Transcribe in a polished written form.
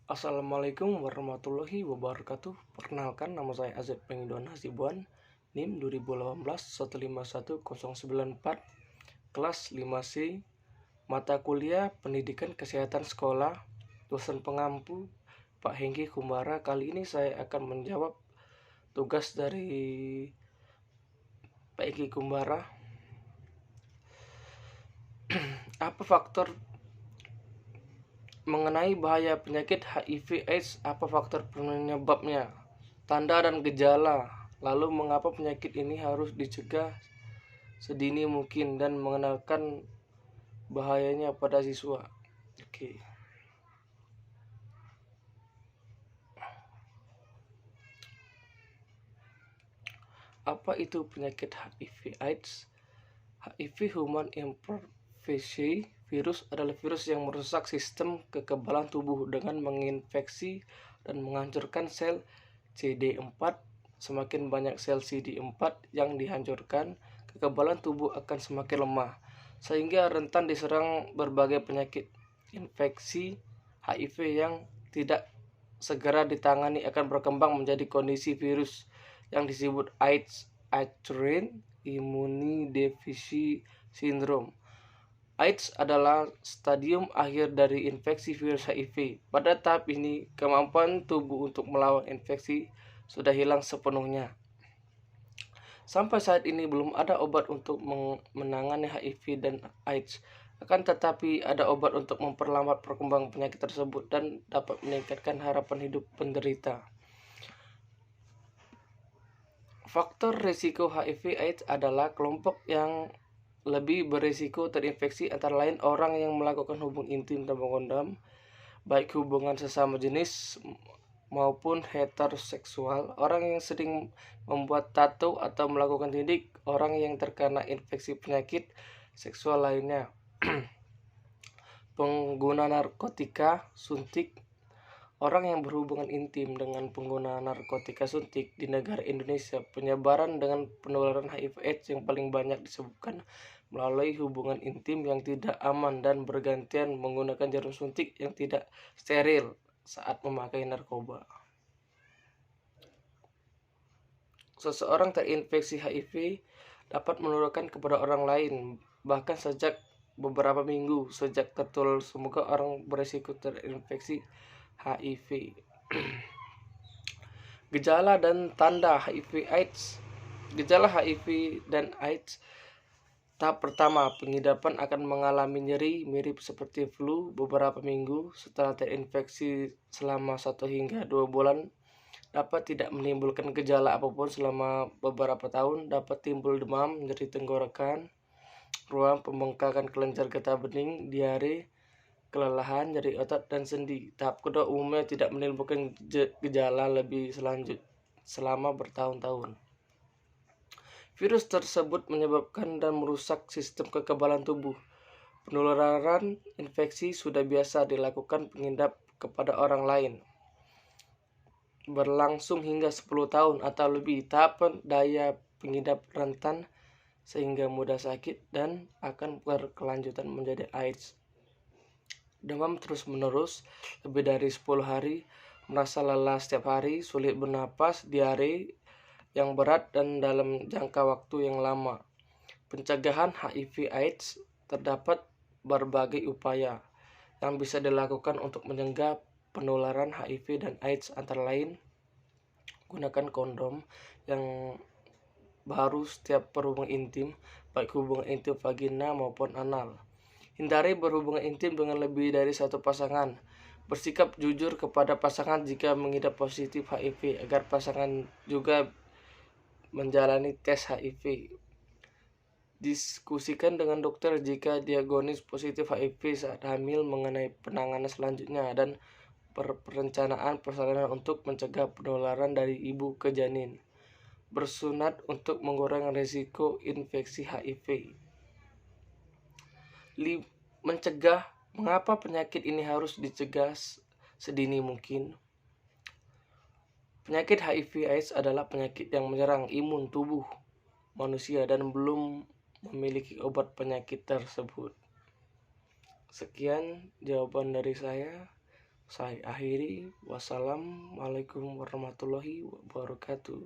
Assalamualaikum warahmatullahi wabarakatuh. Perkenalkan, nama saya Azad Pengidon Hasibuan, NIM 2018 1511094, kelas 5C, mata kuliah Pendidikan Kesehatan Sekolah, dosen pengampu Pak Hengki Kumbara. Kali ini saya akan menjawab tugas dari Pak Hengki Kumbara. Apa faktor mengenai bahaya penyakit HIV/AIDS? Apa faktor penyebabnya, tanda dan gejala, lalu mengapa penyakit ini harus dicegah sedini mungkin, dan mengenalkan bahayanya pada siswa. Oke. Apa itu penyakit HIV/AIDS? HIV Human Immunodeficiency Virus adalah virus yang merusak sistem kekebalan tubuh dengan menginfeksi dan menghancurkan sel CD4. Semakin banyak sel CD4 yang dihancurkan, kekebalan tubuh akan semakin lemah, sehingga rentan diserang berbagai penyakit. Infeksi HIV yang tidak segera ditangani akan berkembang menjadi kondisi virus yang disebut AIDS, Acquired Immunodeficiency Syndrome. AIDS adalah stadium akhir dari infeksi virus HIV. Pada tahap ini, kemampuan tubuh untuk melawan infeksi sudah hilang sepenuhnya. Sampai saat ini belum ada obat untuk menangani HIV dan AIDS. Akan tetapi ada obat untuk memperlambat perkembangan penyakit tersebut dan dapat meningkatkan harapan hidup penderita. Faktor risiko HIV/AIDS adalah kelompok yang lebih berisiko terinfeksi antara lain orang yang melakukan hubungan intim tanpa kondom, baik hubungan sesama jenis maupun heteroseksual, orang yang sering membuat tato atau melakukan tindik, orang yang terkena infeksi penyakit seksual lainnya, pengguna narkotika suntik. Orang yang berhubungan intim dengan pengguna narkotika suntik di negara Indonesia, penyebaran dengan penularan HIV/AIDS yang paling banyak disebabkan melalui hubungan intim yang tidak aman dan bergantian menggunakan jarum suntik yang tidak steril saat memakai narkoba. Seseorang terinfeksi HIV dapat menularkan kepada orang lain bahkan sejak beberapa minggu sejak tertular. Semoga orang berisiko terinfeksi HIV. Gejala dan tanda HIV/AIDS. Gejala HIV dan AIDS. Tahap pertama, pengidapan akan mengalami nyeri mirip seperti flu beberapa minggu setelah terinfeksi selama 1 hingga 2 bulan. Dapat tidak menimbulkan gejala apapun selama beberapa tahun. Dapat timbul demam, nyeri tenggorokan, ruam, pembengkakan kelenjar getah bening, diare, kelelahan, nyeri otot, dan sendi. Tahap kedua umumnya tidak menimbulkan gejala lebih selanjut selama bertahun-tahun. Virus tersebut menyebabkan dan merusak sistem kekebalan tubuh. Penularan infeksi sudah biasa dilakukan pengidap kepada orang lain, berlangsung hingga 10 tahun atau lebih. Tahap daya pengidap rentan sehingga mudah sakit dan akan berkelanjutan menjadi AIDS. Demam terus-menerus lebih dari 10 hari, merasa lelah setiap hari, sulit bernapas, diare yang berat dan dalam jangka waktu yang lama. Pencegahan HIV/AIDS. Terdapat berbagai upaya yang bisa dilakukan untuk mencegah penularan HIV dan AIDS, antara lain gunakan kondom yang baru setiap berhubungan intim, baik hubungan intim vagina maupun anal. Hindari berhubungan intim dengan lebih dari satu pasangan. Bersikap jujur kepada pasangan jika mengidap positif HIV agar pasangan juga menjalani tes HIV. Diskusikan dengan dokter jika diagnosis positif HIV saat hamil mengenai penanganan selanjutnya dan perencanaan persalinan untuk mencegah penularan dari ibu ke janin. Bersunat untuk mengurangi risiko infeksi HIV. Mencegah. Mengapa penyakit ini harus dicegah sedini mungkin? Penyakit HIV/AIDS adalah penyakit yang menyerang imun tubuh manusia dan belum memiliki obat penyakit tersebut. Sekian jawaban dari saya. Saya akhiri. Wassalamualaikum warahmatullahi wabarakatuh.